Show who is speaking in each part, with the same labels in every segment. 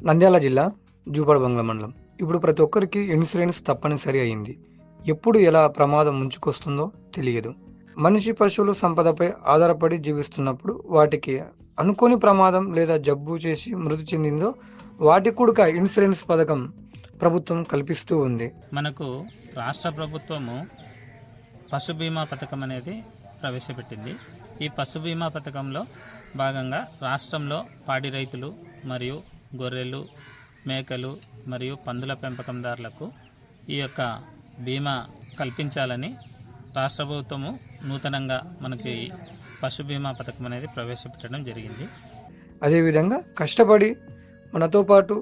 Speaker 1: నంద్యాల జిల్లా జూపడబంగ్ల మండలం. ఇప్పుడు ప్రతి ఒక్కరికి ఇన్సూరెన్స్ తప్పనిసరి అయింది. ఎప్పుడు ఎలా ప్రమాదం ముంచుకొస్తుందో తెలియదు. మనిషి పశువులు సంపదపై ఆధారపడి జీవిస్తున్నప్పుడు వాటికి అనుకోని ప్రమాదం లేదా జబ్బు చేసి మృతి చెందిందో వాటికి కూడా ఇన్సూరెన్స్ పథకం ప్రభుత్వం కల్పిస్తూ ఉంది.
Speaker 2: మనకు రాష్ట్ర ప్రభుత్వము పశు బీమా పథకం అనేది ప్రవేశపెట్టింది. ఈ పశు బీమా పథకంలో భాగంగా రాష్ట్రంలో పాడి రైతులు మరియు గొర్రెలు, మేకలు మరియు పందుల పెంపకందారులకు ఈ యొక్క బీమా కల్పించాలని రాష్ట్ర ప్రభుత్వము నూతనంగా మనకి పశు బీమా పథకం అనేది ప్రవేశపెట్టడం జరిగింది.
Speaker 1: అదేవిధంగా కష్టపడి మనతో పాటు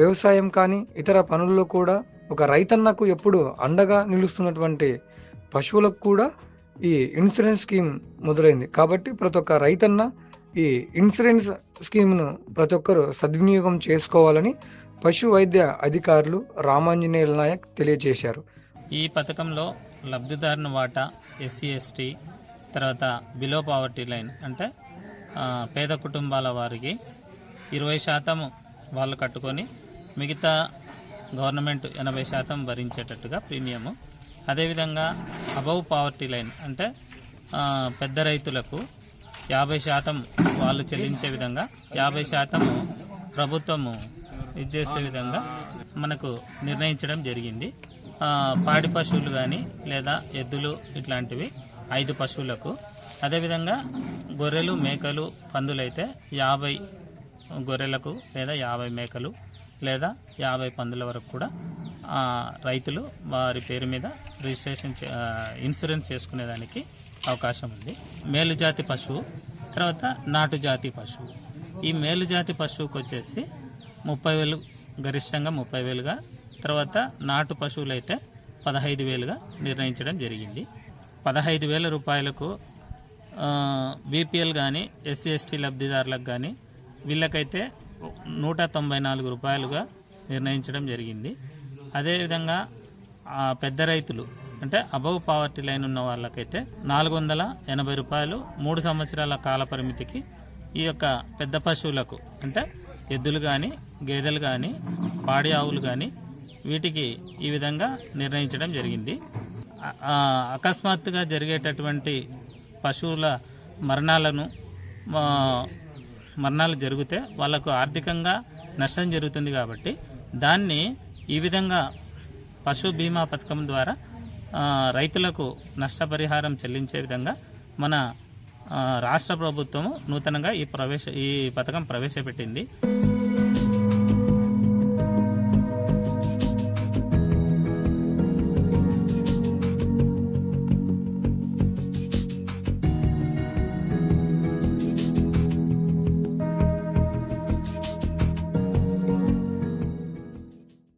Speaker 1: వ్యవసాయం కానీ ఇతర పనుల్లో కూడా ఒక రైతన్నకు ఎప్పుడు అండగా నిలుస్తున్నటువంటి పశువులకు కూడా ఈ ఇన్సూరెన్స్ స్కీమ్ మొదలైంది. కాబట్టి ప్రతి ఒక్క రైతన్న ఈ ఇన్సూరెన్స్ స్కీమ్ను ప్రతి ఒక్కరు సద్వినియోగం చేసుకోవాలని పశు వైద్య అధికారులు రామాంజనేయుల నాయక్ తెలియజేశారు.
Speaker 2: ఈ పథకంలో లబ్ధిదారుని వాటా ఎస్సీ ఎస్టీ తర్వాత బిలో పావర్టీ లైన్ అంటే పేద కుటుంబాల వారికి 20% వాళ్ళు కట్టుకొని మిగతా గవర్నమెంట్ 80% భరించేటట్టుగా ప్రీమియము. అదేవిధంగా అబవ్ పావర్టీ లైన్ అంటే పెద్ద రైతులకు 50% వాళ్ళు చెల్లించే విధంగా 50% ప్రభుత్వము ఇచ్చేసే విధంగా మనకు నిర్ణయించడం జరిగింది. పాడి పశువులు కానీ లేదా ఎద్దులు ఇట్లాంటివి 5 పశువులకు, అదేవిధంగా గొర్రెలు, మేకలు, పందులైతే 50 గొర్రెలకు లేదా 50 మేకలు లేదా 50 పందుల వరకు కూడా రైతులు వారి పేరు మీద రిజిస్ట్రేషన్ ఇన్సూరెన్స్ చేసుకునేదానికి అవకాశం ఉంది. మేలుజాతి పశువు తర్వాత నాటు జాతి పశువు. ఈ మేలుజాతి పశువుకు వచ్చేసి 30,000 గరిష్టంగా 30,000గా, తర్వాత నాటు పశువులు అయితే 15,000గా నిర్ణయించడం జరిగింది. 15,000 రూపాయలకు బీపీఎల్ కానీ ఎస్సీ ఎస్టీ లబ్ధిదారులకు కానీ వీళ్ళకైతే 194 రూపాయలుగా నిర్ణయించడం జరిగింది. అదేవిధంగా పెద్ద రైతులు అంటే అబవ్ పావర్టీ లైన్ ఉన్న వాళ్ళకైతే 480 రూపాయలు 3 సంవత్సరాల కాల పరిమితికి ఈ యొక్క పెద్ద పశువులకు అంటే ఎద్దులు కానీ గేదెలు కానీ పాడి ఆవులు కానీ వీటికి ఈ విధంగా నిర్ణయించడం జరిగింది. అకస్మాత్తుగా జరిగేటటువంటి పశువుల మరణాలు జరిగితే వాళ్ళకు ఆర్థికంగా నష్టం జరుగుతుంది. కాబట్టి దాన్ని ఈ విధంగా పశు బీమా పథకం ద్వారా రైతులకు నష్టపరిహారం చెల్లించే విధంగా మన రాష్ట్ర ప్రభుత్వము నూతనంగా ఈ పథకం ప్రవేశపెట్టింది.